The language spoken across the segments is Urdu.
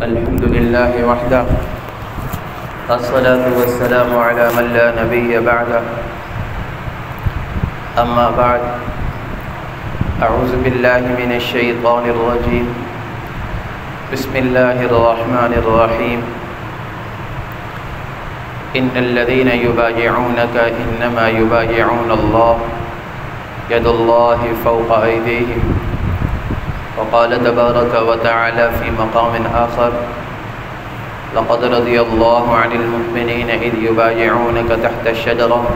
الحمد لله وحده الصلاة والسلام على من لا نبي بعده أما بعد أعوذ بالله من الشيطان الرجيم بسم الله الرحمن الرحيم إن الذين يبايعونك إنما يبايعون الله يد الله فوق أيديهم وقال تبارك وتعالى في مقام آخر لقد رضي الله عن المؤمنين إذ يبايعونك تحت الشجرة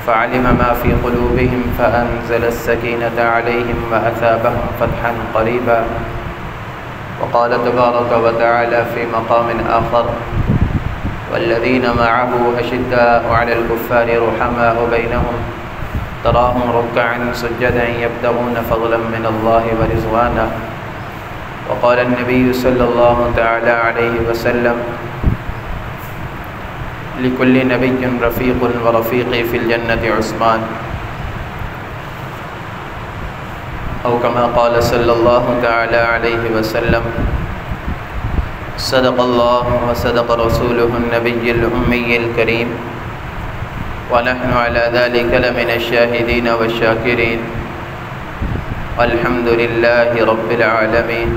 فعلم ما في قلوبهم فأنزل السكينة عليهم وأثابهم فتحا قريبا وقال تبارك وتعالى في مقام آخر والذين معه أشداء على الكفار رحماء بينهم تراهم ركعا سجدا يبتغون فضلا من الله ورضوانا وقال النبي صلى الله تعالى عليه وسلم لكل نبي رفيق ورفيقي في الجنة عثمان أو كما قال صلى الله تعالى عليه وسلم صدق الله وصدق رسوله النبي الأمي الكريم ونحن على ذلك لمن الشاهدين والشاكرين الحمد لله رب العالمين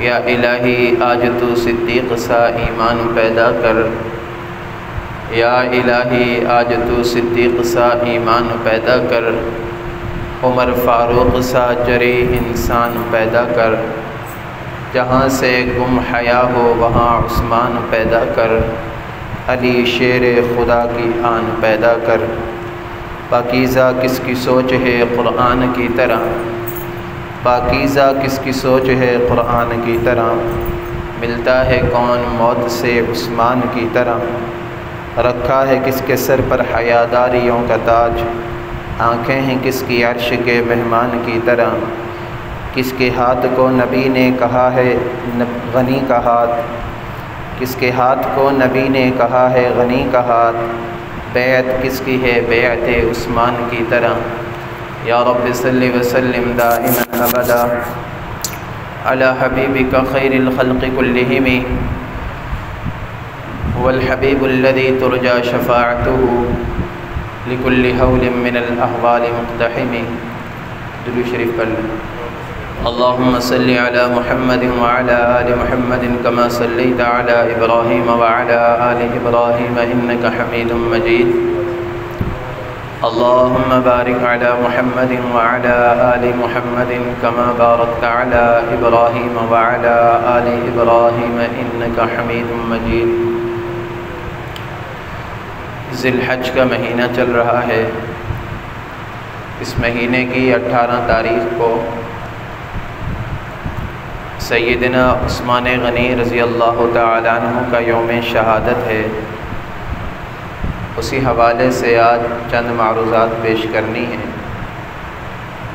یا الہی آج تو صدیق سا ایمان پیدا کر یا الہی آج تو صدیق سا ایمان پیدا کر عمر فاروق سا جری انسان پیدا کر جہاں سے گم حیا ہو وہاں عثمان پیدا کر علی شیر خدا کی آن پیدا کر پاکیزہ کس کی سوچ ہے قرآن کی طرح پاکیزہ کس کی سوچ ہے قرآن کی طرح ملتا ہے کون موت سے عثمان کی طرح رکھا ہے کس کے سر پر حیاداریوں کا تاج آنکھیں ہیں کس کی عرش کے مہمان کی طرح کس کے ہاتھ کو نبی نے کہا ہے غنی کا ہاتھ کس کے ہاتھ کو نبی نے کہا ہے غنی کا ہاتھ بیعت کس کی ہے بیعت عثمان کی طرح یا رب صلی وسلم دائما ابدا علی حبیبک خیر الخلق کلہم هو الحبیب الذی ترجى شفاعته لكل هول من الاحوال مقتحم درود شریف پڑھ لیں اللهم صل على محمد وعلى آل محمد كما صليت على إبراهيم وعلى آل إبراهيم إنك حميد مجيد اللهم بارك على محمد وعلى آل محمد كما باركت على إبراهيم وعلى آل إبراهيم إنك حميد مجيد ذی الحج کا مہینہ چل رہا ہے اس مہینے کی 18 تاریخ کو سیدنا عثمان غنی رضی اللہ تعالیٰ عنہ کا یوم شہادت ہے اسی حوالے سے آج چند معروضات پیش کرنی ہیں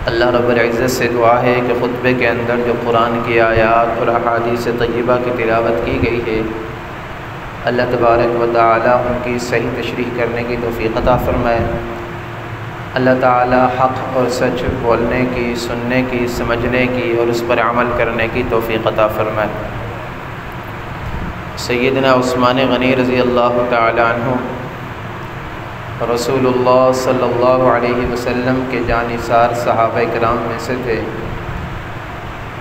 اللہ رب العزت سے دعا ہے کہ خطبے کے اندر جو قرآن کی آیات اور احادیث طیبہ کی تلاوت کی گئی ہے اللہ تبارک و تعالیٰ ان کی صحیح تشریح کرنے کی توفیق عطا فرمائے اللہ تعالی حق اور سچ بولنے کی سننے کی سمجھنے کی اور اس پر عمل کرنے کی توفیق عطا فرمائے سیدنا عثمان غنی رضی اللہ تعالی عنہ رسول اللہ صلی اللہ علیہ وسلم کے جانثار صحابہ کرام میں سے تھے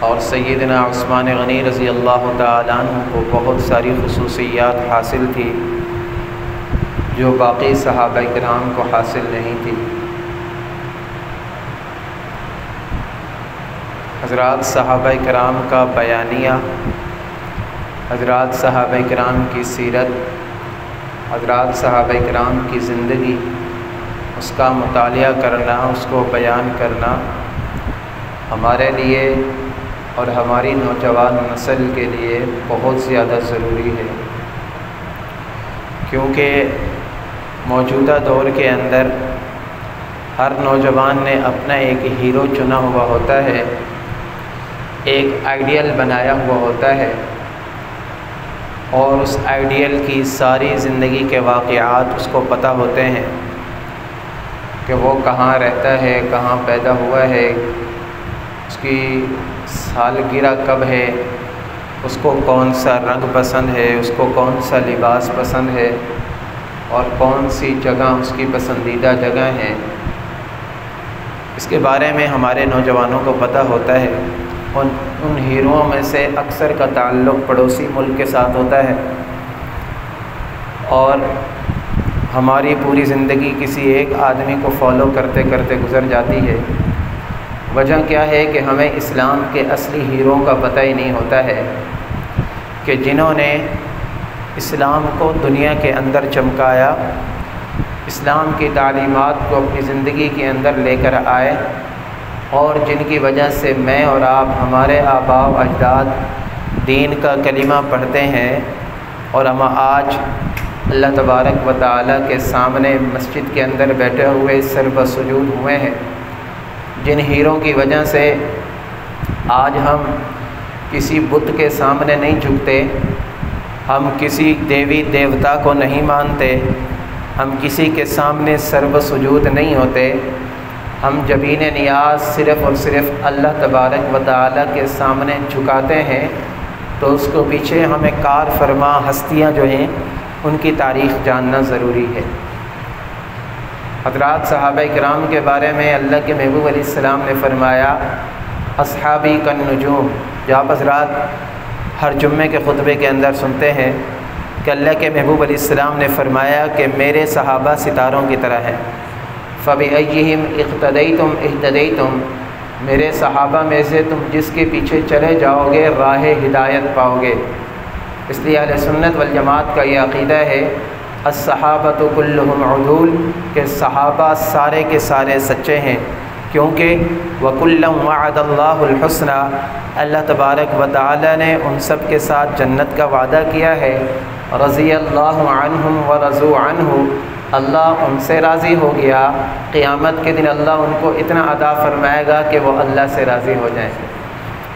اور سیدنا عثمان غنی رضی اللہ تعالی عنہ کو بہت ساری خصوصیات حاصل تھی جو باقی صحابہ کرام کو حاصل نہیں تھی حضرات صحابہ کرام کا بیانیہ حضرات صحابہ کرام کی سیرت حضرات صحابہ کرام کی زندگی اس کا مطالعہ کرنا اس کو بیان کرنا ہمارے لیے اور ہماری نوجوان نسل کے لیے بہت زیادہ ضروری ہے کیونکہ موجودہ دور کے اندر ہر نوجوان نے اپنا ایک ہیرو چنا ہوا ہوتا ہے ایک آئیڈیل بنایا ہوا ہوتا ہے اور اس آئیڈیل کی ساری زندگی کے واقعات اس کو پتہ ہوتے ہیں کہ وہ کہاں رہتا ہے کہاں پیدا ہوا ہے اس کی سالگرہ کب ہے اس کو کون سا رنگ پسند ہے، اس کو کون سا لباس پسند ہے اور کون سی جگہ اس کی پسندیدہ جگہ ہیں، اس کے بارے میں ہمارے نوجوانوں کو پتہ ہوتا ہے۔ ان ہیروؤں میں سے اکثر کا تعلق پڑوسی ملک کے ساتھ ہوتا ہے، اور ہماری پوری زندگی کسی ایک آدمی کو فالو کرتے کرتے گزر جاتی ہے۔ وجہ کیا ہے کہ ہمیں اسلام کے اصلی ہیرو کا پتہ ہی نہیں ہوتا ہے، کہ جنہوں نے اسلام کو دنیا کے اندر چمکایا، اسلام کی تعلیمات کو اپنی زندگی کے اندر لے کر آئے، اور جن کی وجہ سے میں اور آپ، ہمارے آباء و اجداد دین کا کلمہ پڑھتے ہیں، اور ہم آج اللہ تبارک و تعالیٰ کے سامنے مسجد کے اندر بیٹھے ہوئے سر بسجود ہوئے ہیں۔ جن ہیروں کی وجہ سے آج ہم کسی بت کے سامنے نہیں جھکتے، ہم کسی دیوی دیوتا کو نہیں مانتے، ہم کسی کے سامنے سر بسجود نہیں ہوتے، ہم جبین نیاز صرف اور صرف اللہ تبارک و تعالیٰ کے سامنے جھکاتے ہیں، تو اس کو پیچھے ہمیں کار فرما ہستیاں جو ہیں ان کی تاریخ جاننا ضروری ہے۔ حضرات صحابہ کرام کے بارے میں اللہ کے محبوب علیہ السلام نے فرمایا، اصحابی کالنجوم۔ جو آپ حضرات ہر جمعے کے خطبے کے اندر سنتے ہیں کہ اللہ کے محبوب علیہ السلام نے فرمایا کہ میرے صحابہ ستاروں کی طرح ہیں، فَبِأَيِّهِمْ اِقْتَدَيْتُمْ اِهْتَدَيْتُمْ، میرے صحابہ میں سے تم جس کے پیچھے چلے جاؤ گے راہ ہدایت پاؤ گے۔ اس لیے اہل سنت والجماعت کا یہ عقیدہ ہے، الصحابۃ کلہم عدول، کہ صحابہ سارے کے سارے سچے ہیں، کیونکہ وَكُلًّا وَعَدَ اللَّهُ الْحُسْنَى، اللہ تبارک و تعالی نے ان سب کے ساتھ جنت کا وعدہ کیا ہے۔ رضی اللہ عنہم ورضوا عنہ، اللہ ان سے راضی ہو گیا، قیامت کے دن اللہ ان کو اتنا عطا فرمائے گا کہ وہ اللہ سے راضی ہو جائیں۔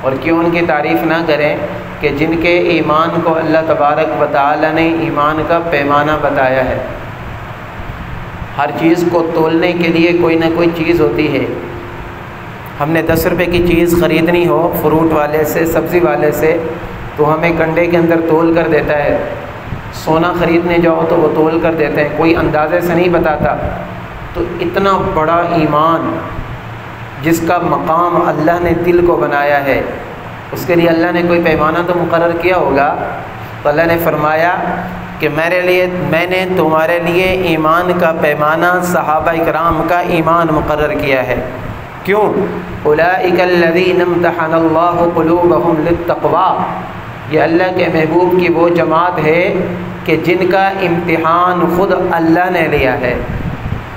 اور کیوں ان کی تعریف نہ کریں کہ جن کے ایمان کو اللہ تبارک و تعالی نے ایمان کا پیمانہ بتایا ہے۔ ہر چیز کو تولنے کے لیے کوئی نہ کوئی چیز ہوتی ہے۔ ہم نے 10 روپے کی چیز خریدنی ہو فروٹ والے سے، سبزی والے سے، تو ہمیں کنڈے کے اندر تول کر دیتا ہے۔ سونا خریدنے جاؤ تو وہ تول کر دیتے ہیں، کوئی اندازے سے نہیں بتاتا۔ تو اتنا بڑا ایمان جس کا مقام اللہ نے دل کو بنایا ہے، اس کے لیے اللہ نے کوئی پیمانہ تو مقرر کیا ہوگا۔ تو اللہ نے فرمایا کہ میں نے تمہارے لیے ایمان کا پیمانہ صحابہ کرام کا ایمان مقرر کیا ہے۔ کیوں؟ اولئک الذین امتحن اللہ قلوبہم للتقوی، یہ اللہ کے محبوب کی وہ جماعت ہے کہ جن کا امتحان خود اللہ نے لیا ہے،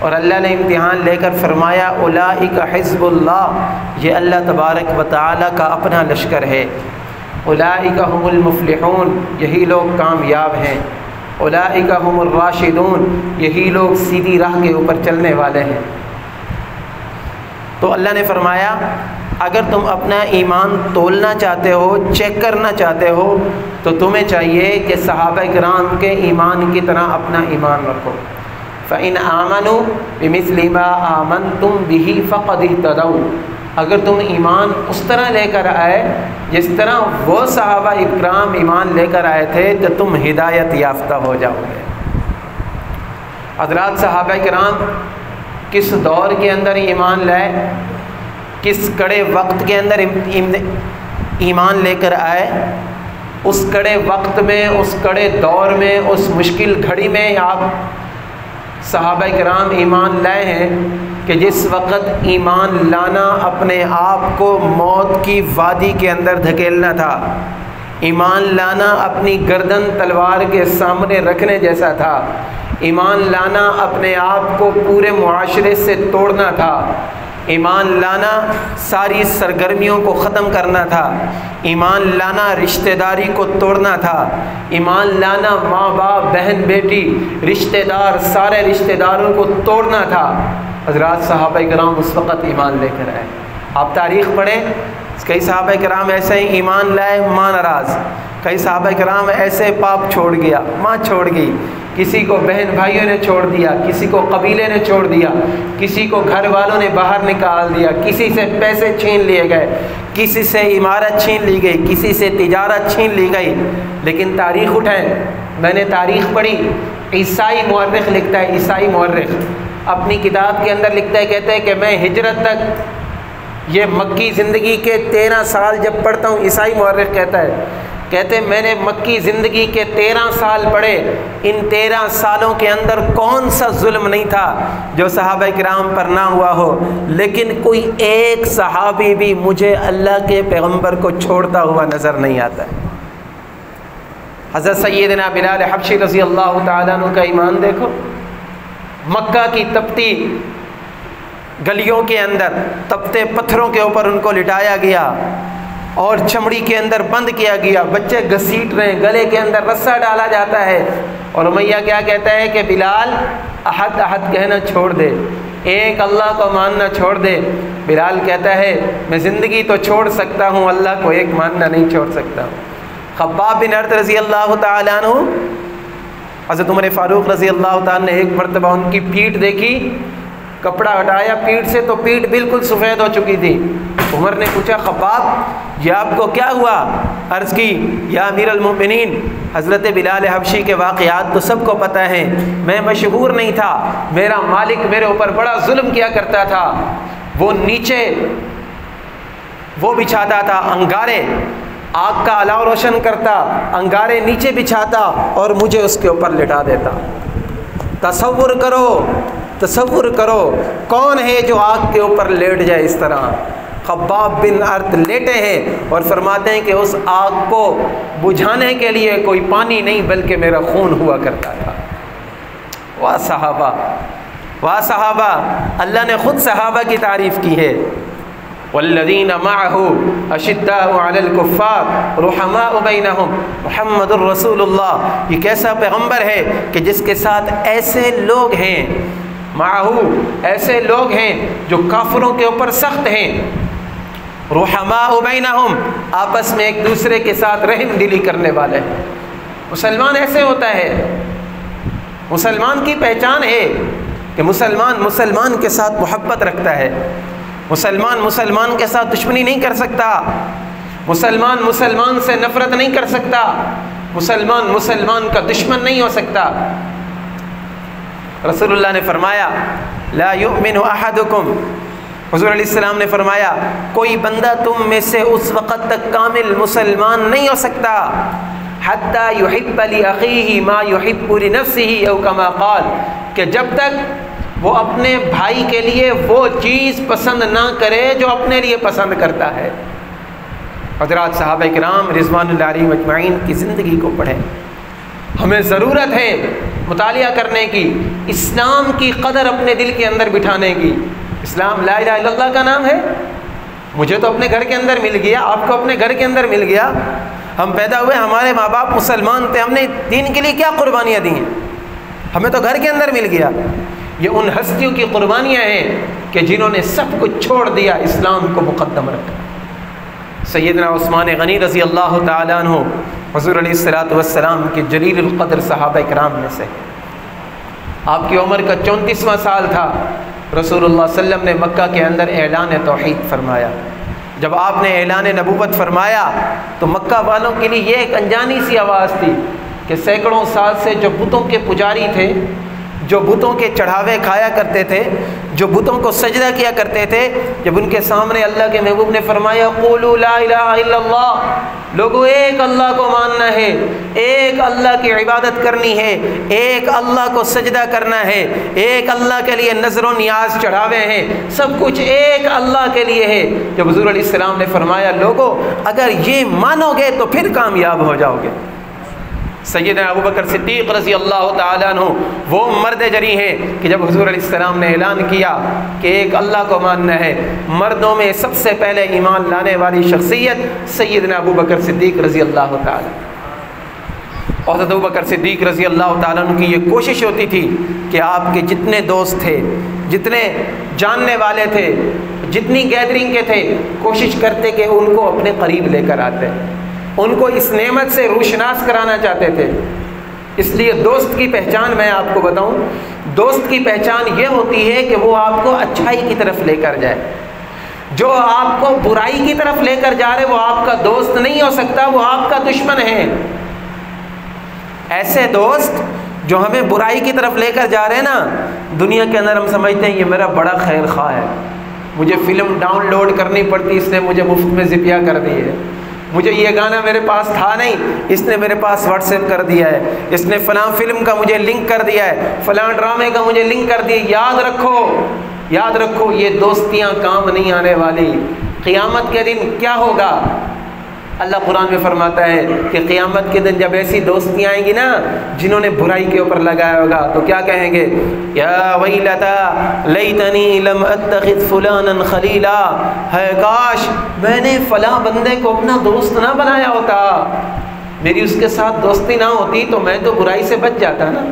اور اللہ نے امتحان لے کر فرمایا اولئک حزب اللہ، یہ اللہ تبارک و تعالی کا اپنا لشکر ہے۔ اولئک هم المفلحون، یہی لوگ کامیاب ہیں۔ اولئک هم الراشدون، یہی لوگ سیدھی راہ کے اوپر چلنے والے ہیں۔ تو اللہ نے فرمایا اگر تم اپنا ایمان تولنا چاہتے ہو، چیک کرنا چاہتے ہو، تو تمہیں چاہیے کہ صحابہ کرام کے ایمان کی طرح اپنا ایمان رکھو۔ فَإِنْ آمَنُوا بِمِثْلِ مَا آمَنْتُمْ بِهِ فَقَدِ اهْتَدَوْا، اگر تم ایمان اس طرح لے کر آئے جس طرح وہ صحابہ اکرام ایمان لے کر آئے تھے، تو تم ہدایت یافتہ ہو جاؤ گے۔ حضرات صحابہ کرام کس دور کے اندر ایمان لائے، کس کڑے وقت کے اندر ایمان لے کر آئے، اس کڑے وقت میں، اس کڑے دور میں، اس مشکل گھڑی میں آپ صحابہ کرام ایمان لائے ہیں کہ جس وقت ایمان لانا اپنے آپ کو موت کی وادی کے اندر دھکیلنا تھا، ایمان لانا اپنی گردن تلوار کے سامنے رکھنے جیسا تھا، ایمان لانا اپنے آپ کو پورے معاشرے سے توڑنا تھا، ایمان لانا ساری سرگرمیوں کو ختم کرنا تھا، ایمان لانا رشتہ داری کو توڑنا تھا، ایمان لانا ماں باپ بہن بیٹی رشتہ دار سارے رشتہ داروں کو توڑنا تھا۔ حضرات صحابہ کرام اس وقت ایمان لے کر آئے۔ آپ تاریخ پڑھیں، کئی صحابہ کرام ایسے ہی ایمان لائے، ماں ناراض، کئی صحابہ کرام ایسے باپ چھوڑ گیا، ماں چھوڑ گئی، کسی کو بہن بھائیوں نے چھوڑ دیا، کسی کو قبیلے نے چھوڑ دیا، کسی کو گھر والوں نے باہر نکال دیا، کسی سے پیسے چھین لیے گئے، کسی سے عمارت چھین لی گئی، کسی سے تجارت چھین لی گئی، لیکن تاریخ اٹھائیں، میں نے تاریخ پڑھی، عیسائی مورخ لکھتا ہے، عیسائی مورخ اپنی کتاب کے اندر لکھتا ہے، کہتا ہے کہ میں ہجرت تک یہ مکی زندگی کے 13 سال جب پڑھتا ہوں، عیسائی مورخ کہتے ہیں میں نے مکی زندگی کے 13 سال پڑھے، ان 13 سالوں کے اندر کون سا ظلم نہیں تھا جو صحابہ کرام پر نہ ہوا ہو، لیکن کوئی ایک صحابی بھی مجھے اللہ کے پیغمبر کو چھوڑتا ہوا نظر نہیں آتا ہے۔ حضرت سیدنا بلال حبشی رضی اللہ تعالیٰ عنہ کا ایمان دیکھو، مکہ کی تپتی گلیوں کے اندر تپتے پتھروں کے اوپر ان کو لٹایا گیا اور چمڑی کے اندر بند کیا گیا، بچے گھسیٹ رہے ہیں، گلے کے اندر رسا ڈالا جاتا ہے، اور امیہ کیا کہتا ہے کہ بلال احد احد کہنا چھوڑ دے، ایک اللہ کو ماننا چھوڑ دے۔ بلال کہتا ہے میں زندگی تو چھوڑ سکتا ہوں، اللہ کو ایک ماننا نہیں چھوڑ سکتا ہوں۔ خباب بن ارت رضی اللہ تعالیٰ عنہ، حضرت عمر فاروق رضی اللہ تعالیٰ نے ایک مرتبہ ان کی پیٹھ دیکھی، کپڑا ہٹایا پیٹھ سے تو پیٹھ بالکل سفید ہو چکی تھی۔ عمر نے پوچھا خباب یہ آپ کو کیا ہوا؟ عرض کی یا امیر المؤمنین، حضرت بلال حبشی کے واقعات تو سب کو پتہ ہیں، میں مشہور نہیں تھا، میرا مالک میرے اوپر بڑا ظلم کیا کرتا تھا، وہ نیچے وہ بچھاتا تھا انگارے، آگ کا الاؤ روشن کرتا، انگارے نیچے بچھاتا اور مجھے اس کے اوپر لٹا دیتا۔ تصور کرو کون ہے جو آگ کے اوپر لیٹ جائے اس طرح؟ خباب بن ارت لیٹے ہیں اور فرماتے ہیں کہ اس آگ کو بجھانے کے لیے کوئی پانی نہیں بلکہ میرا خون ہوا کرتا تھا۔ واہ صحابہ، واہ صحابہ، اللہ نے خود صحابہ کی تعریف کی ہے، والذین معہ اشداء علی الکفار رحماء بینہم محمد الرسول اللہ۔ یہ کیسا پیغمبر ہے کہ جس کے ساتھ ایسے لوگ ہیں، معہو ایسے لوگ ہیں جو کافروں کے اوپر سخت ہیں، رحماء بینہم آپس میں ایک دوسرے کے ساتھ رحم دلی کرنے والے ہیں۔ مسلمان ایسے ہوتا ہے، مسلمان کی پہچان ہے کہ مسلمان کے ساتھ محبت رکھتا ہے، مسلمان کے ساتھ دشمنی نہیں کر سکتا، مسلمان سے نفرت نہیں کر سکتا، مسلمان کا دشمن نہیں ہو سکتا۔ رسول اللہ نے فرمایا لا یؤمن احدکم، حضور علیہ السلام نے فرمایا کوئی بندہ تم میں سے اس وقت تک کامل مسلمان نہیں ہو سکتا حتی یحب لاخیہ ما یحب لنفسہ او کما قال، کہ جب تک وہ اپنے بھائی کے لیے وہ چیز پسند نہ کرے جو اپنے لیے پسند کرتا ہے۔ حضرات صحابہ کرام رضوان اللہ علیہم اجمعین کی زندگی کو پڑھیں، ہمیں ضرورت ہے مطالعہ کرنے کی، اسلام کی قدر اپنے دل کے اندر بٹھانے کی۔ اسلام لا الہ الا اللہ کا نام ہے، مجھے تو اپنے گھر کے اندر مل گیا، آپ کو اپنے گھر کے اندر مل گیا، ہم پیدا ہوئے، ہمارے ماں باپ مسلمان تھے، ہم نے دین کے لیے کیا قربانیاں دی ہیں، ہمیں تو گھر کے اندر مل گیا۔ یہ ان ہستیوں کی قربانیاں ہیں کہ جنہوں نے سب کچھ چھوڑ دیا، اسلام کو مقدم رکھا۔ سیدنا عثمان غنی رضی اللہ تعالیٰ عنہ حضور علیہ السلام کے جلیل القدر صحابہ کرام میں سے، آپ کی عمر کا 34واں سال تھا، رسول اللہ صلی اللہ علیہ وسلم نے مکہ کے اندر اعلان توحید فرمایا۔ جب آپ نے اعلان نبوت فرمایا تو مکہ والوں کے لیے یہ ایک انجانی سی آواز تھی کہ سینکڑوں سال سے جو بتوں کے پجاری تھے، جو بتوں کے چڑھاوے کھایا کرتے تھے، جو بتوں کو سجدہ کیا کرتے تھے، جب ان کے سامنے اللہ کے محبوب نے فرمایا قولوا لا الہ الا اللہ، لوگوں ایک اللہ کو ماننا ہے، ایک اللہ کی عبادت کرنی ہے، ایک اللہ کو سجدہ کرنا ہے، ایک اللہ کے لیے نذر و نیاز چڑھاوے ہیں، سب کچھ ایک اللہ کے لیے ہے۔ جب حضور علیہ السلام نے فرمایا لوگوں اگر یہ مانو گے تو پھر کامیاب ہو جاؤ گے۔ سیدنا ابوبکر صدیق رضی اللہ تعالیٰ عنہ وہ مرد جری ہیں کہ جب حضور علیہ السلام نے اعلان کیا کہ ایک اللہ کو ماننا ہے، مردوں میں سب سے پہلے ایمان لانے والی شخصیت سیدنا ابوبکر صدیق رضی اللہ تعالیٰ۔ اور حضرت ابوبکر صدیق رضی اللہ تعالیٰ عنہ کی یہ کوشش ہوتی تھی کہ آپ کے جتنے دوست تھے، جتنے جاننے والے تھے، جتنی گیدرنگ کے تھے، کوشش کرتے کہ ان کو اپنے قریب لے کر آتے، ان کو اس نعمت سے روشناس کرانا چاہتے تھے۔ اس لیے دوست کی پہچان میں آپ کو بتاؤں، دوست کی پہچان یہ ہوتی ہے کہ وہ آپ کو اچھائی کی طرف لے کر جائے، جو آپ کو برائی کی طرف لے کر جا رہے وہ آپ کا دوست نہیں ہو سکتا، وہ آپ کا دشمن ہے۔ ایسے دوست جو ہمیں برائی کی طرف لے کر جا رہے ہیں نا، دنیا کے اندر ہم سمجھتے ہیں یہ میرا بڑا خیر خواہ ہے، مجھے فلم ڈاؤن لوڈ کرنی پڑتی اس نے مجھے مفت میں ذبیہ کر دی ہے، مجھے یہ گانا میرے پاس تھا نہیں اس نے میرے پاس واٹس ایپ کر دیا ہے، اس نے فلاں فلم کا مجھے لنک کر دیا ہے، فلاں ڈرامے کا مجھے لنک کر دیا۔ یاد رکھو یہ دوستیاں کام نہیں آنے والی۔ قیامت کے دن کیا ہوگا؟ اللہ قرآن میں فرماتا ہے کہ قیامت کے دن جب ایسی دوستیاں آئیں گی نا جنہوں نے برائی کے اوپر لگایا ہوگا تو کیا کہیں گے؟ یا ویلتا لیتنی لم اتخذ فلانا خلیلا، ہے کاش میں نے فلاں بندے کو اپنا دوست نہ بنایا ہوتا، میری اس کے ساتھ دوستی نہ ہوتی تو میں تو برائی سے بچ جاتا نا،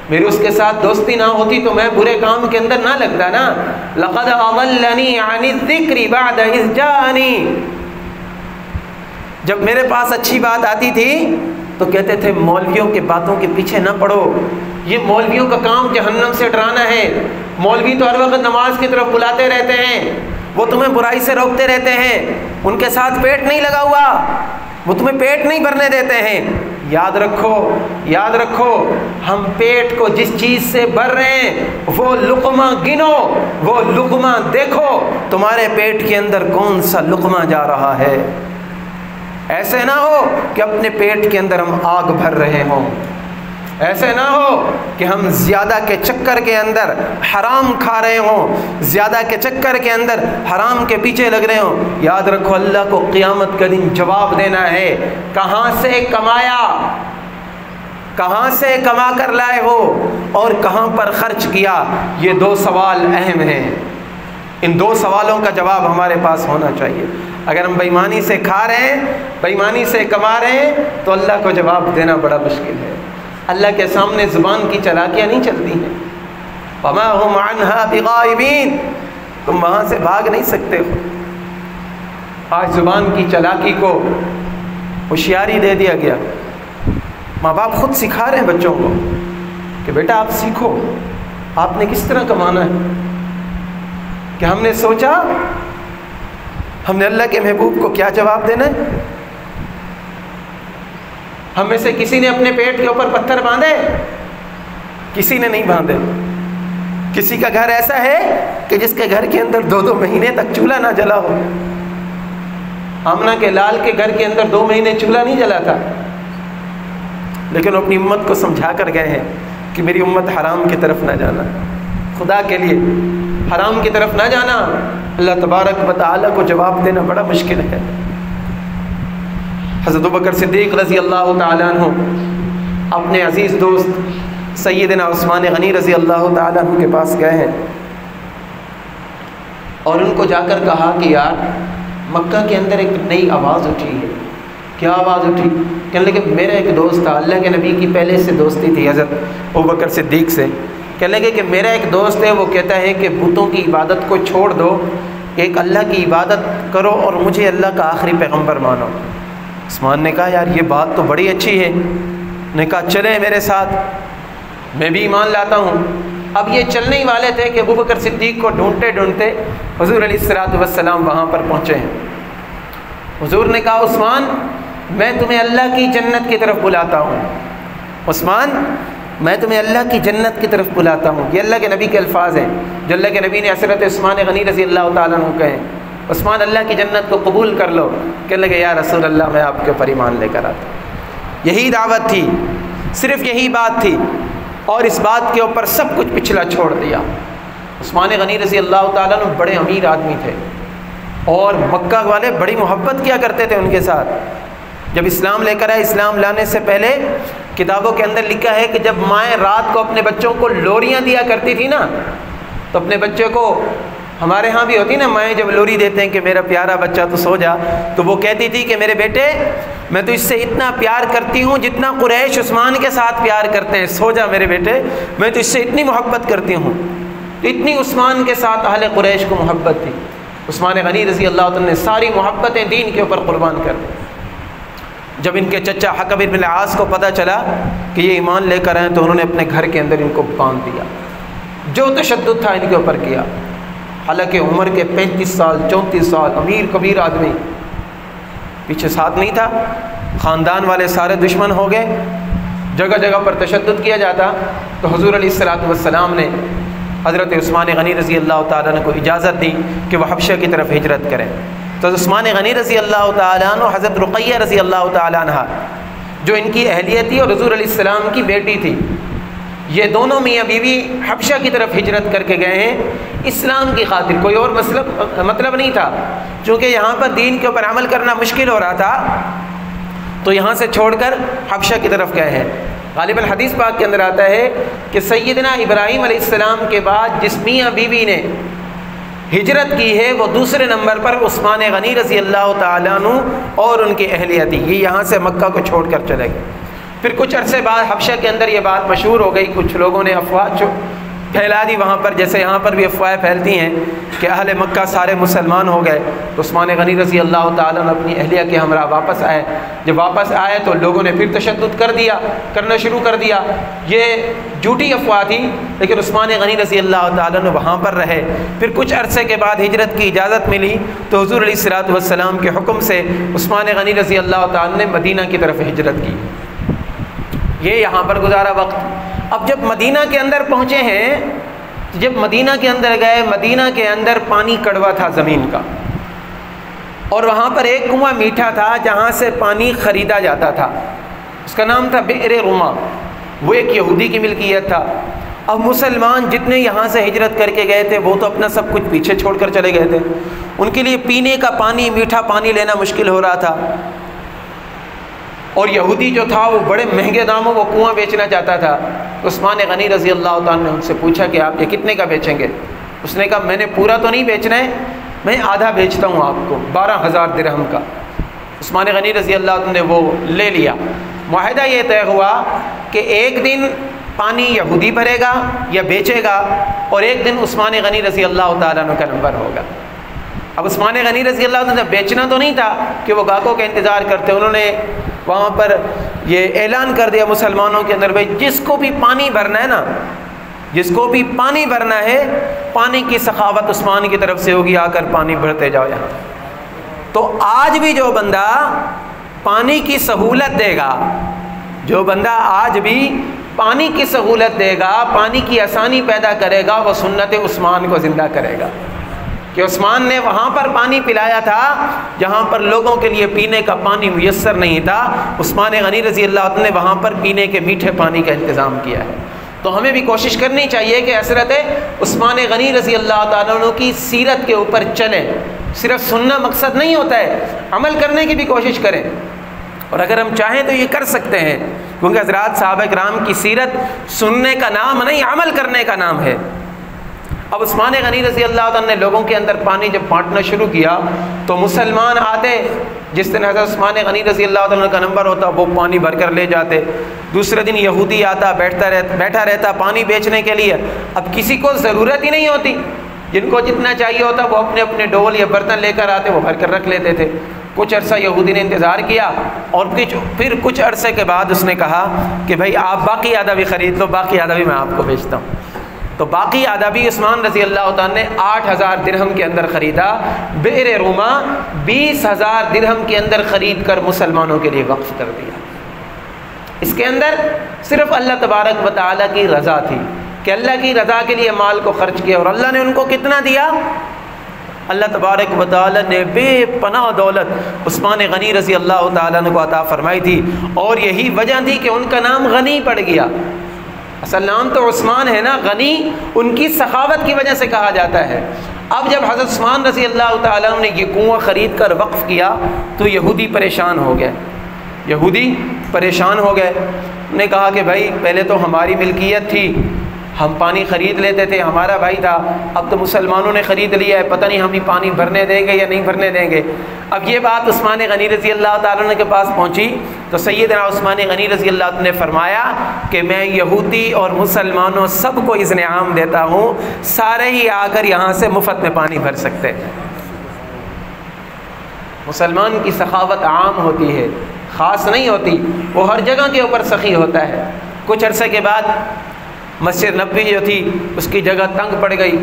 میری اس کے ساتھ دوستی نہ ہوتی تو میں برے کام کے اندر نہ لگتا نا۔ لقد اضلنی عن الذکر بعد اذ جاءنی، جب میرے پاس اچھی بات آتی تھی تو کہتے تھے مولویوں کے باتوں کے پیچھے نہ پڑو، یہ مولویوں کا کام جہنم سے ڈرانا ہے، مولوی تو ہر وقت نماز کی طرف بلاتے رہتے ہیں، وہ تمہیں برائی سے روکتے رہتے ہیں، ان کے ساتھ پیٹ نہیں لگا ہوا، وہ تمہیں پیٹ نہیں بھرنے دیتے ہیں۔ یاد رکھو ہم پیٹ کو جس چیز سے بھر رہے ہیں وہ لقمہ گنو، وہ لقمہ دیکھو تمہارے پیٹ کے اندر کون سا لقمہ جا رہا ہے۔ ایسے نہ ہو کہ اپنے پیٹ کے اندر ہم آگ بھر رہے ہوں، ایسے نہ ہو کہ ہم زیادہ کے چکر کے اندر حرام کھا رہے ہوں، زیادہ کے چکر کے اندر حرام کے پیچھے لگ رہے ہوں۔ یاد رکھو اللہ کو قیامت کا دن جواب دینا ہے، کہاں سے کمایا، کہاں سے کما کر لائے ہو اور کہاں پر خرچ کیا، یہ دو سوال اہم ہیں، ان دو سوالوں کا جواب ہمارے پاس ہونا چاہیے۔ اگر ہم بےایمانی سے کھا رہے ہیں، بےایمانی سے کما رہے ہیں تو اللہ کو جواب دینا بڑا مشکل ہے۔ اللہ کے سامنے زبان کی چالاکیاں نہیں چلتی ہیں، وما هم عنها بغائبین، تم وہاں سے بھاگ نہیں سکتے ہو۔ آج زبان کی چالاکی کو ہوشیاری دے دیا گیا، ماں باپ خود سکھا رہے ہیں بچوں کو کہ بیٹا آپ سیکھو آپ نے کس طرح کمانا ہے، کہ ہم نے سوچا ہم نے اللہ کے محبوب کو کیا جواب دینا ہے؟ ہم میں سے کسی نے اپنے پیٹ کے اوپر پتھر باندھے؟ کسی نے نہیں باندھے۔ کسی کا گھر ایسا ہے کہ جس کے گھر کے اندر 2 مہینے تک چولہا نہ جلا ہو؟ آمنہ کے لال کے گھر کے اندر 2 مہینے چولہا نہیں جلا تھا، لیکن وہ اپنی امت کو سمجھا کر گئے ہیں کہ میری امت حرام کی طرف نہ جانا، خدا کے لیے حرام کی طرف نہ جانا۔ اللہ تبارک و تعالیٰ کو جواب دینا بڑا مشکل ہے۔ حضرت ابوبکر صدیق رضی اللہ تعالیٰ عنہ اپنے عزیز دوست سیدنا عثمان غنی رضی اللہ تعالیٰ عنہ کے پاس گئے ہیں اور ان کو جا کر کہا کہ یار مکہ کے اندر ایک نئی آواز اٹھی ہے۔ کیا آواز اٹھی؟ کہنے لگے میرا ایک دوست تھا، اللہ کے نبی کی پہلے سے دوستی تھی حضرت ابوبکر صدیق سے، کہنے لگے کہ میرا ایک دوست ہے وہ کہتا ہے کہ بتوں کی عبادت کو چھوڑ دو، ایک اللہ کی عبادت کرو اور مجھے اللہ کا آخری پیغمبر مانو۔ عثمان نے کہا یار یہ بات تو بڑی اچھی ہے، نے کہا چلیں میرے ساتھ، میں بھی ایمان لاتا ہوں۔ اب یہ چلنے ہی والے تھے کہ ابوبکر صدیق کو ڈھونڈتے ڈھونڈتے حضور علیہ الصلوۃ والسلام وہاں پر پہنچے ہیں۔ حضور نے کہا عثمان میں تمہیں اللہ کی جنت کی طرف بلاتا ہوں، عثمان میں تمہیں اللہ کی جنت کی طرف بلاتا ہوں۔ یہ اللہ کے نبی کے الفاظ ہیں جو اللہ کے نبی نے حضرت عثمان غنی رضی اللہ تعالیٰ عنہ کہے، عثمان اللہ کی جنت کو قبول کر لو۔ کہنے لگے یا رسول اللہ میں آپ کے اوپر ایمان لے کر آتا ہوں۔ یہی دعوت تھی، صرف یہی بات تھی، اور اس بات کے اوپر سب کچھ پچھلا چھوڑ دیا۔ عثمان غنی رضی اللہ تعالیٰ عنہ بڑے امیر آدمی تھے اور مکہ والے بڑی محبت کیا کرتے تھے ان کے ساتھ۔ جب اسلام لے کر آئے، اسلام لانے سے پہلے کتابوں کے اندر لکھا ہے کہ جب مائیں رات کو اپنے بچوں کو لوریاں دیا کرتی تھی نا، تو اپنے بچے کو، ہمارے ہاں بھی ہوتی نا مائیں جب لوری دیتے ہیں کہ میرا پیارا بچہ تو سو جا، تو وہ کہتی تھی کہ میرے بیٹے میں تو اس سے اتنا پیار کرتی ہوں جتنا قریش عثمان کے ساتھ پیار کرتے ہیں، سو جا میرے بیٹے، میں تو اس سے اتنی محبت کرتی ہوں۔ اتنی عثمان کے ساتھ اہل قریش کو محبت تھی۔ عثمان غنی رضی اللہ عنہ نے ساری محبتیں دین کے اوپر قربان کر دی۔ جب ان کے چچا حکم بن العاص کو پتہ چلا کہ یہ ایمان لے کر آئے تو انہوں نے اپنے گھر کے اندر ان کو باندھ دیا، جو تشدد تھا ان کے اوپر کیا۔ حالانکہ عمر کے 35 سال 34 سال، امیر کبیر آدمی، پیچھے ساتھ نہیں تھا، خاندان والے سارے دشمن ہو گئے، جگہ جگہ پر تشدد کیا جاتا، تو حضور علیہ الصلوۃ والسلام نے حضرت عثمان غنی رضی اللہ تعالیٰ عنہ کو اجازت دی کہ وہ حبشہ کی طرف ہجرت کریں۔ تو عثمان غنی رضی اللہ تعالیٰ عنہ، حضرت رقیہ رضی اللہ تعالیٰ عنہ جو ان کی اہلیہ تھی اور حضور علیہ السلام کی بیٹی تھی، یہ دونوں میاں بیوی حبشہ کی طرف ہجرت کر کے گئے ہیں اسلام کی خاطر، کوئی اور مطلب نہیں تھا، چونکہ یہاں پر دین کے اوپر عمل کرنا مشکل ہو رہا تھا، تو یہاں سے چھوڑ کر حبشہ کی طرف گئے ہیں۔ غالب الحدیث پاک کے اندر آتا ہے کہ سیدنا ابراہیم علیہ السلام کے بعد جس میاں بیوی نے ہجرت کی ہے وہ دوسرے نمبر پر عثمان غنی رضی اللہ تعالیٰ عنہ اور ان کی اہلیہ تھی، یہ یہاں سے مکہ کو چھوڑ کر چلے گئے۔ پھر کچھ عرصے بعد حبشہ کے اندر یہ بات مشہور ہو گئی، کچھ لوگوں نے افواہ پھیلا دی وہاں پر، جیسے یہاں پر بھی افواہیں پھیلتی ہیں کہ اہل مکہ سارے مسلمان ہو گئے، تو عثمان غنی رضی اللہ تعالیٰ عنہ اپنی اہلیہ کے ہمراہ واپس آئے۔ جب واپس آئے تو لوگوں نے پھر تشدد کرنا شروع کر دیا، یہ جھوٹی افواہ تھی، لیکن عثمان غنی رضی اللہ تعالیٰ عنہ وہاں پر رہے۔ پھر کچھ عرصے کے بعد ہجرت کی اجازت ملی تو حضور علیہ الصلوۃ والسلام کے حکم سے عثمان غنی رضی اللہ تعالیٰ نے مدینہ کی طرف ہجرت کی، یہ یہاں پر گزارا وقت۔ اب جب مدینہ کے اندر پہنچے ہیں، جب مدینہ کے اندر گئے، مدینہ کے اندر پانی کڑوا تھا زمین کا، اور وہاں پر ایک کنواں میٹھا تھا جہاں سے پانی خریدا جاتا تھا، اس کا نام تھا بئر روما، وہ ایک یہودی کی ملکیت تھا۔ اب مسلمان جتنے یہاں سے ہجرت کر کے گئے تھے وہ تو اپنا سب کچھ پیچھے چھوڑ کر چلے گئے تھے، ان کے لیے پینے کا پانی، میٹھا پانی لینا مشکل ہو رہا تھا، اور یہودی جو تھا وہ بڑے مہنگے داموں وہ کنواں بیچنا چاہتا تھا۔ عثمان غنی رضی اللہ تعالیٰ نے ان سے پوچھا کہ آپ یہ کتنے کا بیچیں گے؟ اس نے کہا میں نے پورا تو نہیں بیچنا ہے، میں آدھا بیچتا ہوں آپ کو، 12,000 درہم کا۔ عثمان غنی رضی اللہ عنہ نے وہ لے لیا۔ معاہدہ یہ طے ہوا کہ ایک دن پانی یہودی بھرے گا یا بیچے گا، اور ایک دن عثمان غنی رضی اللہ تعالیٰ عنہ کا نمبر ہوگا۔ اب عثمان غنی رضی اللہ عنہ نے بیچنا تو نہیں تھا کہ وہ گاہکوں کا انتظار کرتے، انہوں نے وہاں پر یہ اعلان کر دیا مسلمانوں کے اندر، بھائی جس کو بھی پانی بھرنا ہے نا، جس کو بھی پانی بھرنا ہے، پانی کی سخاوت عثمان کی طرف سے ہوگی، آ کر پانی بھرتے جاؤ یہاں۔ تو آج بھی جو بندہ پانی کی سہولت دے گا، جو بندہ آج بھی پانی کی سہولت دے گا، پانی کی آسانی پیدا کرے گا، وہ سنت عثمان کو زندہ کرے گا، کہ عثمان نے وہاں پر پانی پلایا تھا جہاں پر لوگوں کے لیے پینے کا پانی میسر نہیں تھا، عثمان غنی رضی اللہ عنہ نے وہاں پر پینے کے میٹھے پانی کا انتظام کیا ہے۔ تو ہمیں بھی کوشش کرنی چاہیے کہ حضرت عثمان غنی رضی اللہ تعالیٰ عنہ کی سیرت کے اوپر چلیں، صرف سننا مقصد نہیں ہوتا ہے، عمل کرنے کی بھی کوشش کریں، اور اگر ہم چاہیں تو یہ کر سکتے ہیں، کیونکہ حضرات صحابہ کرام کی سیرت سننے کا نام نہیں، عمل کرنے کا نام ہے۔ اب عثمان غنی رضی اللہ عنہ نے لوگوں کے اندر پانی جب بانٹنا شروع کیا تو مسلمان آتے، جس دن حضرت عثمان غنی رضی اللہ عنہ کا نمبر ہوتا وہ پانی بھر کر لے جاتے، دوسرے دن یہودی آتا، بیٹھا رہتا پانی بیچنے کے لیے۔ اب کسی کو ضرورت ہی نہیں ہوتی، جن کو جتنا چاہیے ہوتا وہ اپنے اپنے ڈول یا برتن لے کر آتے، وہ بھر کر رکھ لیتے تھے۔ کچھ عرصہ یہودی نے انتظار کیا، اور پھر کچھ عرصے کے بعد اس نے کہا کہ بھائی آپ باقی آدھا بھی خرید لو، باقی آدھا بھی میں آپ کو بیچتا ہوں۔ تو باقی آدھا بھی عثمان رضی اللہ تعالیٰ نے 8,000 درہم کے اندر خریدا، بئر روما 20,000 درہم کے اندر خرید کر مسلمانوں کے لیے وقف کر دیا۔ اس کے اندر صرف اللہ تبارک و تعالیٰ کی رضا تھی، کہ اللہ کی رضا کے لیے مال کو خرچ کیا، اور اللہ نے ان کو کتنا دیا؟ اللہ تبارک و تعالیٰ نے بے پناہ دولت عثمان غنی رضی اللہ تعالیٰ عنہ کو عطا فرمائی تھی، اور یہی وجہ تھی کہ ان کا نام غنی پڑ گیا۔ اصل نام تو عثمان ہے نا، غنی ان کی سخاوت کی وجہ سے کہا جاتا ہے۔ اب جب حضرت عثمان رضی اللہ تعالیٰ عنہ نے یہ کنواں خرید کر وقف کیا تو یہودی پریشان ہو گئے، یہودی پریشان ہو گئے، نے کہا کہ بھائی پہلے تو ہماری ملکیت تھی، ہم پانی خرید لیتے تھے، ہمارا بھائی تھا، اب تو مسلمانوں نے خرید لیا ہے، پتہ نہیں ہم یہ پانی بھرنے دیں گے یا نہیں بھرنے دیں گے۔ اب یہ بات عثمان غنی رضی اللہ تعالیٰ عنہ کے پاس پہنچی تو سیدنا عثمان غنی رضی اللہ عنہ نے فرمایا کہ میں یہودی اور مسلمانوں سب کو اذن عام دیتا ہوں، سارے ہی آ کر یہاں سے مفت میں پانی بھر سکتے ہیں۔ مسلمان کی سخاوت عام ہوتی ہے، خاص نہیں ہوتی، وہ ہر جگہ کے اوپر سخی ہوتا ہے۔ کچھ عرصے کے بعد مسجد نبوی جو تھی اس کی جگہ تنگ پڑ گئی،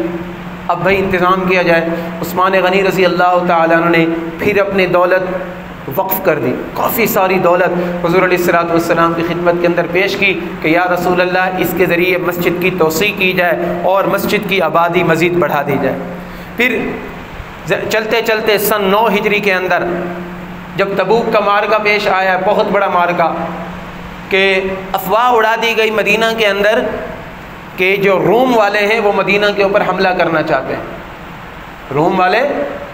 اب بھائی انتظام کیا جائے۔ عثمان غنی رضی اللہ تعالیٰ عنہ نے پھر اپنی دولت وقف کر دی، کافی ساری دولت حضور علیہ الصلوۃ والسلام کی خدمت کے اندر پیش کی کہ یا رسول اللہ اس کے ذریعے مسجد کی توسیع کی جائے اور مسجد کی آبادی مزید بڑھا دی جائے۔ پھر چلتے چلتے سن 9 ہجری کے اندر جب تبوک کا معرکہ پیش آیا، بہت بڑا معرکہ، کہ افواہ اڑا دی گئی مدینہ کے اندر کہ جو روم والے ہیں وہ مدینہ کے اوپر حملہ کرنا چاہتے ہیں، روم والے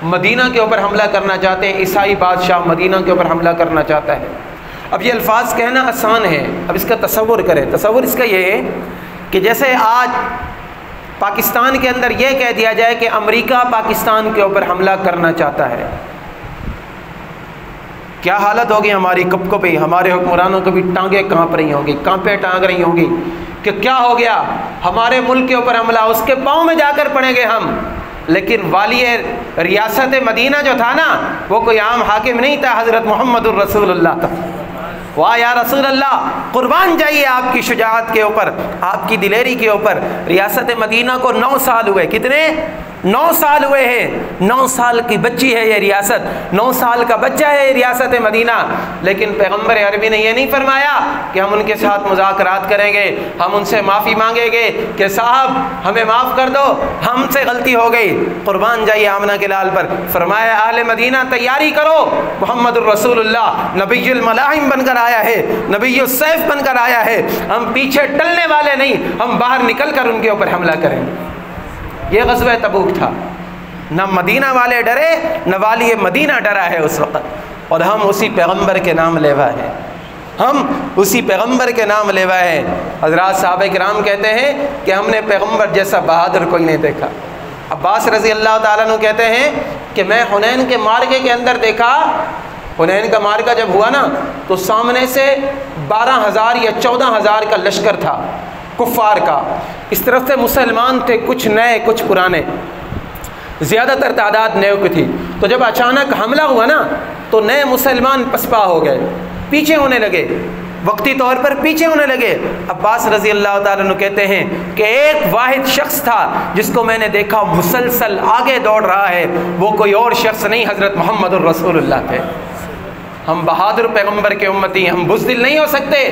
مدینہ کے اوپر حملہ کرنا چاہتے ہیں، عیسائی بادشاہ مدینہ کے اوپر حملہ کرنا چاہتا ہے۔ اب یہ الفاظ کہنا آسان ہے، اب اس کا تصور کریں۔ تصور اس کا یہ ہے کہ جیسے آج پاکستان کے اندر یہ کہہ دیا جائے کہ امریکہ پاکستان کے اوپر حملہ کرنا چاہتا ہے، کیا حالت ہوگی ہماری، کب کو بھی ہمارے حکمرانوں کو بھی ٹانگیں کانپ رہی ہوں گی، کانپیں ٹانگ رہی ہوں گی کہ کیا ہو گیا، ہمارے ملک کے اوپر حملہ، اس کے پاؤں میں جا کر پڑیں گے ہم۔ لیکن والی ریاست مدینہ جو تھا نا، وہ کوئی عام حاکم نہیں تھا، حضرت محمد الرسول اللہ تھا۔ واہ یا رسول اللہ، قربان جائیے آپ کی شجاعت کے اوپر، آپ کی دلیری کے اوپر۔ ریاست مدینہ کو 9 سال ہوئے، کتنے؟ 9 سال ہوئے ہیں۔ 9 سال کی بچی ہے یہ ریاست، 9 سال کا بچہ ہے یہ ریاست مدینہ، لیکن پیغمبر عربی نے یہ نہیں فرمایا کہ ہم ان کے ساتھ مذاکرات کریں گے، ہم ان سے معافی مانگیں گے کہ صاحب ہمیں معاف کر دو، ہم سے غلطی ہو گئی۔ قربان جائیے آمنہ کے لال پر، فرمایا اہل مدینہ تیاری کرو، محمد الرسول اللہ نبی الملاحم بن کر آیا ہے، نبی السیف بن کر آیا ہے، ہم پیچھے ٹلنے والے نہیں، ہم باہر نکل کر ان کے اوپر حملہ کریں گے۔ یہ غزوہ تبوک تھا، نہ مدینہ والے ڈرے نہ والی مدینہ ڈرا ہے اس وقت، اور ہم اسی پیغمبر کے نام لیوا ہیں، ہم اسی پیغمبر کے نام لیوا ہیں۔ حضرات صحابہ کرام کہتے ہیں کہ ہم نے پیغمبر جیسا بہادر کوئی نہیں دیکھا۔ عباس رضی اللہ تعالیٰ عنہ کہتے ہیں کہ میں حنین کے معرکے کے اندر دیکھا، حنین کا معرکہ جب ہوا نا تو سامنے سے 12,000 یا 14,000 کا لشکر تھا کفار کا، اس طرف سے مسلمان تھے، کچھ نئے کچھ پرانے، زیادہ تر تعداد نیو کی تھی۔ تو جب اچانک حملہ ہوا نا تو نئے مسلمان پسپا ہو گئے، پیچھے ہونے لگے، وقتی طور پر پیچھے ہونے لگے۔ عباس رضی اللہ تعالیٰ عنہ کہتے ہیں کہ ایک واحد شخص تھا جس کو میں نے دیکھا مسلسل آگے دوڑ رہا ہے، وہ کوئی اور شخص نہیں، حضرت محمد الرسول اللہ تھے۔ ہم بہادر پیغمبر کے امتی ہیں، ہم بزدل نہیں ہو سکتے۔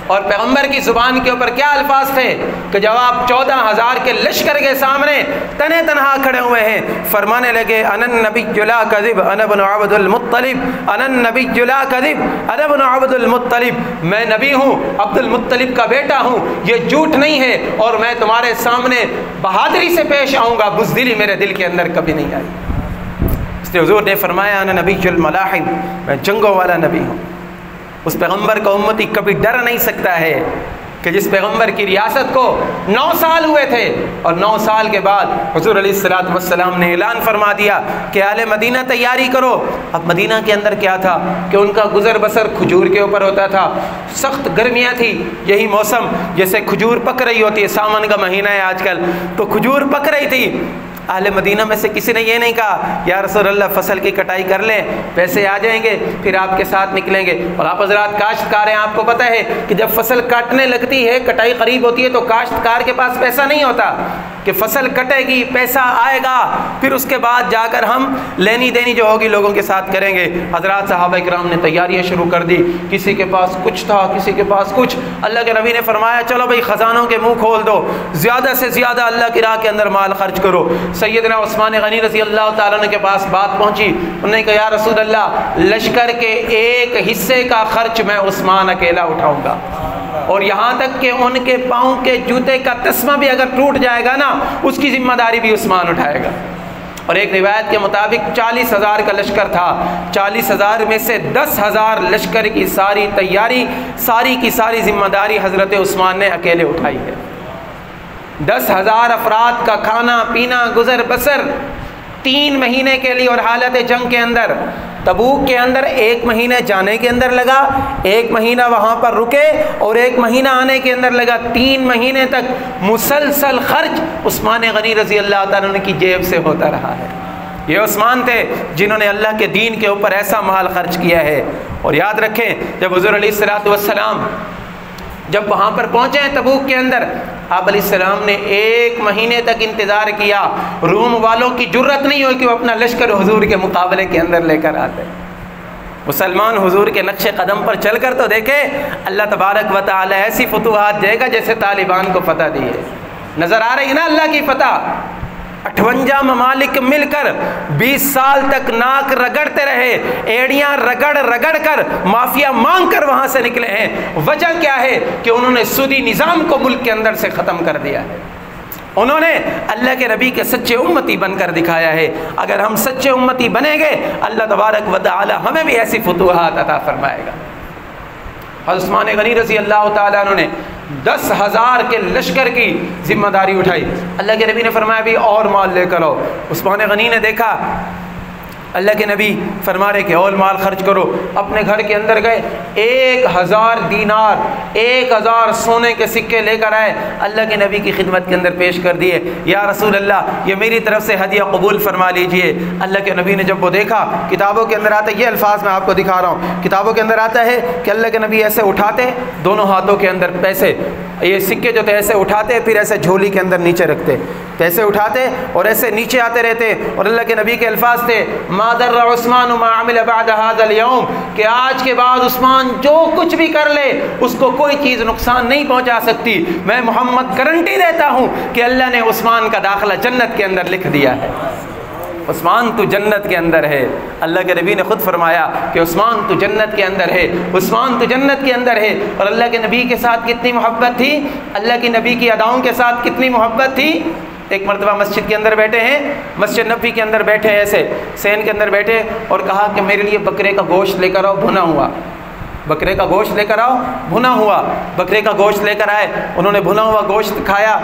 اور پیغمبر کی زبان کے اوپر کیا الفاظ تھے کہ جب آپ 14,000 کے لشکر کے سامنے تنہے تنہا کھڑے ہوئے ہیں، فرمانے لگے انا النبی لا کذب انا ابن عبد المطلب، انا النبی لا کذب انا ابن عبد المطلب، میں نبی ہوں، عبد المطلب کا بیٹا ہوں، یہ جھوٹ نہیں ہے، اور میں تمہارے سامنے بہادری سے پیش آؤں گا، بزدلی میرے دل کے اندر کبھی نہیں آئی۔ اس لیے حضور نے فرمایا انا نبی الملاحم، میں جنگوں والا نبی ہوں۔ اس پیغمبر کا امتی کبھی ڈر نہیں سکتا ہے کہ جس پیغمبر کی ریاست کو 9 سال ہوئے تھے، اور 9 سال کے بعد حضور علیہ الصلوۃ والسلام نے اعلان فرما دیا کہ اہل مدینہ تیاری کرو۔ اب مدینہ کے اندر کیا تھا کہ ان کا گزر بسر کھجور کے اوپر ہوتا تھا، سخت گرمیاں تھی، یہی موسم جیسے کھجور پک رہی ہوتی ہے، ساون کا مہینہ ہے آج کل، تو کھجور پک رہی تھی۔ اہل مدینہ میں سے کسی نے یہ نہیں کہا یا رسول اللہ فصل کی کٹائی کر لیں، پیسے آ جائیں گے پھر آپ کے ساتھ نکلیں گے۔ اور آپ حضرات کاشتکار ہیں، آپ کو پتہ ہے کہ جب فصل کاٹنے لگتی ہے، کٹائی قریب ہوتی ہے، تو کاشتکار کے پاس پیسہ نہیں ہوتا کہ فصل کٹے گی پیسہ آئے گا، پھر اس کے بعد جا کر ہم لینی دینی جو ہوگی لوگوں کے ساتھ کریں گے۔ حضرات صحابہ کرام نے تیاریاں شروع کر دی، کسی کے پاس کچھ تھا، کسی کے پاس کچھ۔ اللہ کے نبی نے فرمایا چلو بھائی خزانوں کے منہ کھول دو، زیادہ سے زیادہ اللہ کی راہ کے اندر مال خرچ کرو۔ سیدنا عثمان غنی رضی اللہ تعالیٰ عنہ کے پاس بات پہنچی، انہوں نے کہا یا رسول اللہ لشکر کے ایک حصے کا خرچ میں عثمان اکیلا اٹھاؤں گا، اور یہاں تک کہ ان کے پاؤں کے جوتے کا تسمہ بھی اگر ٹوٹ جائے گا نا اس کی ذمہ داری بھی عثمان اٹھائے گا۔ اور ایک روایت کے مطابق 40,000 کا لشکر تھا، 40,000 میں سے 10,000 لشکر کی ساری تیاری، ساری کی ساری ذمہ داری حضرت عثمان نے اکیلے اٹھائی ہے۔ 10,000 افراد کا کھانا پینا گزر بسر 3 مہینے کے لیے، اور حالت جنگ کے اندر تبوک کے اندر 1 مہینے جانے کے اندر لگا، 1 مہینہ وہاں پر رکے، اور 1 مہینہ آنے کے اندر لگا، 3 مہینے تک مسلسل خرچ عثمان غنی رضی اللہ تعالیٰ عنہ کی جیب سے ہوتا رہا ہے۔ یہ عثمان تھے جنہوں نے اللہ کے دین کے اوپر ایسا مال خرچ کیا ہے۔ اور یاد رکھیں جب حضور علیہ الصلوۃ والسلام جب وہاں پر پہنچے ہیں تبوک کے اندر، آپ علیہ السلام نے 1 مہینے تک انتظار کیا، روم والوں کی جرت نہیں ہوئی کہ وہ اپنا لشکر حضور کے مقابلے کے اندر لے کر آتے۔ مسلمان حضور کے نقش قدم پر چل کر تو دیکھے، اللہ تبارک و تعالی ایسی فتوحات دے گا جیسے طالبان کو فتح دی ہے۔ نظر آ رہی ہے نا اللہ کی فتح؟ 58 ممالک مل کر 20 سال تک ناک رگڑتے رہے، ایڑیاں رگڑ رگڑ کر معافیا مانگ کر وہاں سے نکلے ہیں۔ وجہ کیا ہے؟ کہ انہوں نے سودی نظام کو ملک کے اندر سے ختم کر دیا ہے، انہوں نے اللہ کے نبی کے سچے امتی بن کر دکھایا ہے۔ اگر ہم سچے امتی بنیں گے، اللہ تبارک و تعالی ہمیں بھی ایسی فتوحات عطا فرمائے گا۔ حضرت عثمان غنی رضی اللہ تعالیٰ عنہ نے 10,000 کے لشکر کی ذمہ داری اٹھائی۔ اللہ کے نبی نے فرمایا بھی اور مال لے کر آؤ۔ عثمان غنی نے دیکھا اللہ کے نبی فرما رہے کہ اور مال خرچ کرو، اپنے گھر کے اندر گئے، 1000 دینار 1000 سونے کے سکے لے کر آئے، اللہ کے نبی کی خدمت کے اندر پیش کر دیے۔ یا رسول اللہ، یہ میری طرف سے ہدیہ قبول فرما لیجئے۔ اللہ کے نبی نے جب وہ دیکھا، کتابوں کے اندر آتا ہے، یہ الفاظ میں آپ کو دکھا رہا ہوں، کتابوں کے اندر آتا ہے کہ اللہ کے نبی ایسے اٹھاتے، دونوں ہاتھوں کے اندر پیسے، یہ سکے جو تھے ایسے اٹھاتے، پھر ایسے جھولی کے اندر نیچے رکھتے، پیسے اٹھاتے اور ایسے نیچے آتے رہتے، اور اللہ کے نبی کے الفاظ تھے ما ضر عثمان ما عمل بعد هذا اليوم، کہ آج کے بعد عثمان جو کچھ بھی کر لے اس کو کوئی چیز نقصان نہیں پہنچا سکتی۔ میں محمد گارنٹی دیتا ہوں کہ اللہ نے عثمان کا داخلہ جنت کے اندر لکھ دیا ہے۔ عثمان تو جنت کے اندر ہے۔ اللہ کے نبی نے خود فرمایا کہ عثمان تو جنت کے اندر ہے، عثمان تو جنت کے اندر ہے۔ اور اللہ کے نبی کے ساتھ کتنی محبت تھی، اللہ کے نبی کی اداؤں کے ساتھ کتنی محبت تھی۔ ایک مرتبہ مسجد کے اندر بیٹھے ہیں، مسجد نبوی کے اندر بیٹھے ایسے سین کے اندر بیٹھے، اور کہا کہ میرے لیے بکرے کا گوشت لے کر آؤ بھنا ہوا، بکرے کا گوشت لے کر آؤ بھنا ہوا۔ بکرے کا گوشت لے کر آئے، انہوں نے بھنا ہوا گوشت کھایا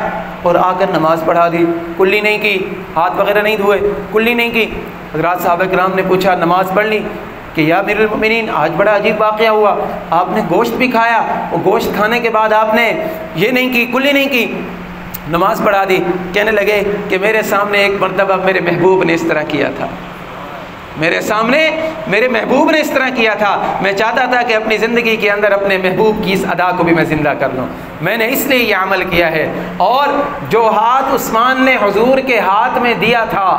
اور آ کر نماز پڑھا دی، کلی نہیں کی، ہاتھ وغیرہ نہیں دھوئے، کلی نہیں کی۔ حضرات صحابہ کرام نے پوچھا نماز پڑھ لی کہ یا امیر المؤمنین آج بڑا عجیب واقعہ ہوا، آپ نے گوشت بھی کھایا اور گوشت کھانے کے بعد آپ نے یہ نہیں کی، کلی نہیں کی، نماز پڑھا دی۔ کہنے لگے کہ میرے سامنے ایک مرتبہ میرے محبوب نے اس طرح کیا تھا، میرے سامنے میرے محبوب نے اس طرح کیا تھا، میں چاہتا تھا کہ اپنی زندگی کے اندر اپنے محبوب کی اس ادا کو بھی میں زندہ کر لوں، میں نے اس لیے یہ عمل کیا ہے۔ اور جو ہاتھ عثمان نے حضور کے ہاتھ میں دیا تھا،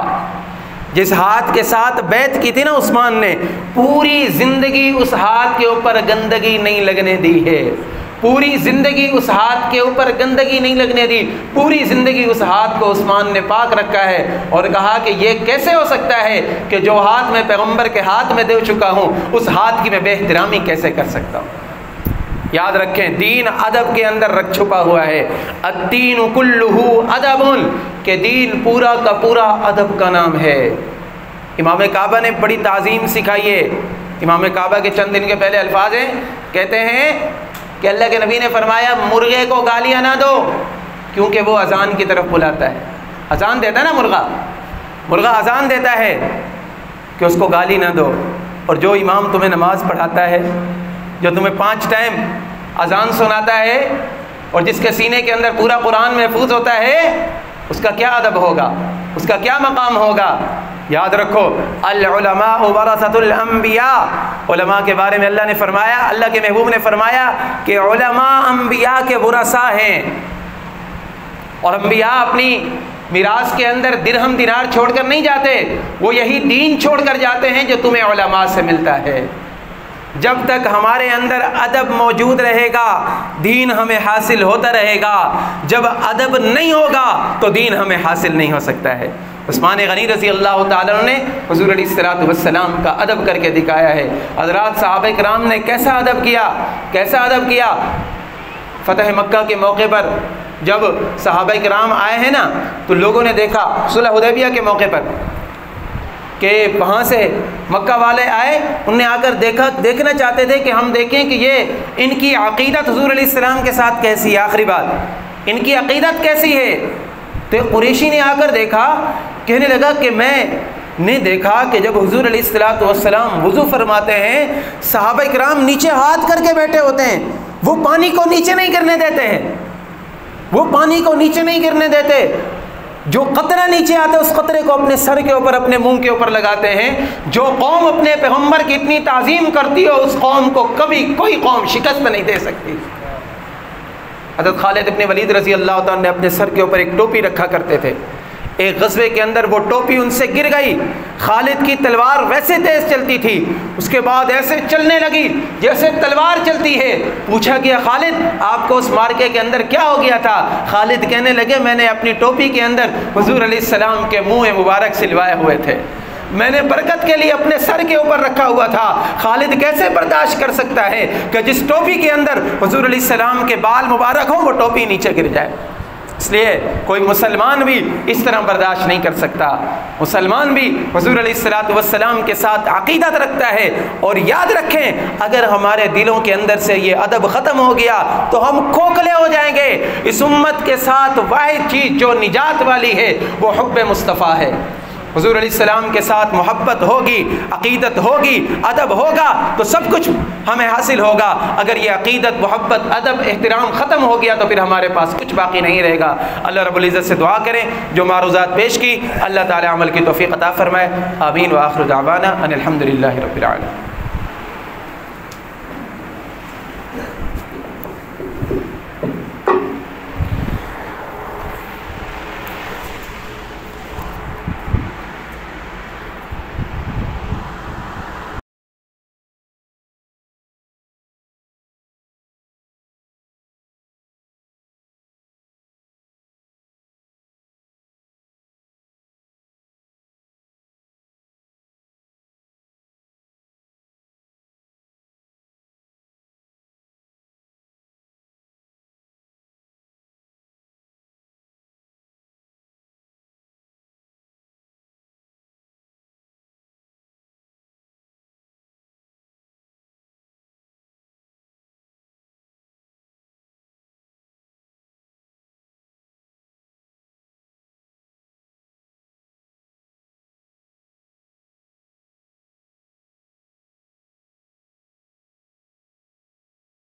جس ہاتھ کے ساتھ بیعت کی تھی نا عثمان نے، پوری زندگی اس ہاتھ کے اوپر گندگی نہیں لگنے دی ہے، پوری زندگی اس ہاتھ کے اوپر گندگی نہیں لگنے دی، پوری زندگی اس ہاتھ کو عثمان نے پاک رکھا ہے۔ اور کہا کہ یہ کیسے ہو سکتا ہے کہ جو ہاتھ میں پیغمبر کے ہاتھ میں دے چکا ہوں اس ہاتھ کی میں بے احترامی کیسے کر سکتا ہوں۔ یاد رکھیں دین ادب کے اندر رکھ چھپا ہوا ہے، الدین کلہ ادب، کہ دین پورا کا پورا ادب کا نام ہے۔ امام کعبہ نے بڑی تعظیم سکھائی ہے۔ امام کعبہ کے چند دن کے پہلے الفاظ ہیں، کہتے ہیں کہ اللہ کے نبی نے فرمایا مرغے کو گالیاں نہ دو کیونکہ وہ اذان کی طرف بلاتا ہے، اذان دیتا ہے نا مرغا اذان دیتا ہے کہ اس کو گالی نہ دو۔ اور جو امام تمہیں نماز پڑھاتا ہے، جو تمہیں 5 ٹائم اذان سناتا ہے اور جس کے سینے کے اندر پورا قرآن محفوظ ہوتا ہے، اس کا کیا ادب ہوگا، اس کا کیا مقام ہوگا۔ یاد رکھو العلماء ورثۃ الانبیاء، علماء کے بارے میں اللہ نے فرمایا، اللہ کے محبوب نے فرمایا کہ علماء انبیاء کے ورثاء ہیں، اور انبیاء اپنی میراث کے اندر درہم دینار چھوڑ کر نہیں جاتے، وہ یہی دین چھوڑ کر جاتے ہیں جو تمہیں علماء سے ملتا ہے۔ جب تک ہمارے اندر ادب موجود رہے گا دین ہمیں حاصل ہوتا رہے گا، جب ادب نہیں ہوگا تو دین ہمیں حاصل نہیں ہو سکتا ہے۔ عثمان غنی رضی اللہ تعالیٰ عنہ نے حضور علیہ الصلوۃ والسلام کا ادب کر کے دکھایا ہے۔ حضرات صحابہ کرام نے کیسا ادب کیا، کیسا ادب کیا۔ فتح مکہ کے موقع پر جب صحابہ کرام آئے ہیں نا تو لوگوں نے دیکھا، صلح حدیبیہ کے موقع پر، کہ وہاں سے مکہ والے آئے، انہوں نے آ کر دیکھنا چاہتے تھے کہ ہم دیکھیں کہ یہ ان کی عقیدت حضور علیہ السلام کے ساتھ کیسی ہے، آخری بات ان کی عقیدت کیسی ہے۔ تو قریشی نے آ کر دیکھا، کہنے لگا کہ میں نے دیکھا کہ جب حضور علیہ الصلوۃ والسلام وضو فرماتے ہیں صحابہ کرام نیچے ہاتھ کر کے بیٹھے ہوتے ہیں، وہ پانی کو نیچے نہیں گرنے دیتے ہیں، وہ پانی کو نیچے نہیں گرنے دیتے، جو قطرہ نیچے آتا ہے اس قطرے کو اپنے سر کے اوپر اپنے منہ کے اوپر لگاتے ہیں۔ جو قوم اپنے پیغمبر کی اتنی تعظیم کرتی ہو اس قوم کو کبھی کوئی قوم شکست نہیں دے سکتی۔ حضرت خالد ابن ولید رضی اللہ تعالیٰ نے اپنے سر کے اوپر ایک ٹوپی رکھا کرتے تھے. ایک غزوے کے اندر وہ ٹوپی ان سے گر گئی. خالد کی تلوار ویسے تیز چلتی تھی, اس کے بعد ایسے چلنے لگی جیسے تلوار چلتی ہے. پوچھا گیا خالد آپ کو اس مارکے کے اندر کیا ہو گیا تھا؟ خالد کہنے لگے میں نے اپنی ٹوپی کے اندر حضور علیہ السلام کے منہ مبارک سلوائے ہوئے تھے, میں نے برکت کے لیے اپنے سر کے اوپر رکھا ہوا تھا. خالد کیسے برداشت کر سکتا ہے کہ جس ٹوپی کے اندر حضور علیہ السلام کے بال مبارک ہوں وہ ٹوپی نیچے گر جائے؟ اس لیے کوئی مسلمان بھی اس طرح برداشت نہیں کر سکتا. مسلمان بھی حضور علیہ السلام کے ساتھ عقیدت رکھتا ہے. اور یاد رکھیں اگر ہمارے دلوں کے اندر سے یہ ادب ختم ہو گیا تو ہم کھوکھلے ہو جائیں گے. اس امت کے ساتھ واحد چیز جو نجات والی ہے وہ حب مصطفیٰ ہے. حضور علیہ السلام کے ساتھ محبت ہوگی, عقیدت ہوگی, ادب ہوگا تو سب کچھ ہمیں حاصل ہوگا. اگر یہ عقیدت, محبت, ادب, احترام ختم ہو گیا تو پھر ہمارے پاس کچھ باقی نہیں رہے گا. اللہ رب العزت سے دعا کریں جو معروضات پیش کی اللہ تعالی عمل کی توفیق عطا فرمائے. آمین. وآخر دعوانا ان الحمد للہ رب العالمین.